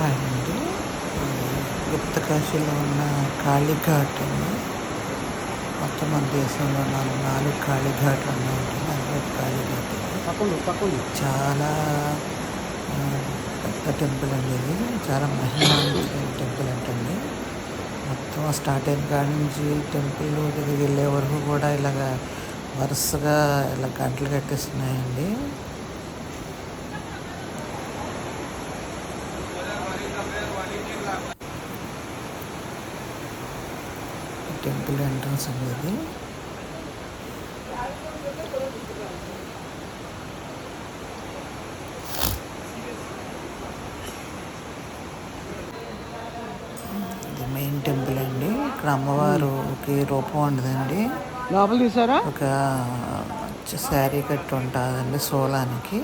అండి గుప్తకాశీలో ఉన్న కాళీఘాట్ అండి. మొత్తం మన దేశంలో నాలుగు కాళీఘాట్లు ఉన్నాయండి. అందులో కాళీఘాట్ ఇది చాలా పెద్ద టెంపుల్ అండి. ఇది చాలా మహిమాన్వితమైన టెంపుల్ అంటండి. మొత్తం స్టార్ట్ అయిన కాడి నుంచి టెంపుల్ దగ్గరికి వెళ్ళే వరకు కూడా ఇలాగ వరుసగా ఇలా గంటలు కట్టేస్తున్నాయండి. టెంపుల్ ఎంట్రన్స్ అనేది ఇది మెయిన్ టెంపుల్ అండి. ఇక్కడ అమ్మవారికి రూపం ఉండదండి. లోపల తీసారా ఒక శారీ కట్టి ఉంటుందండి శూలానికి.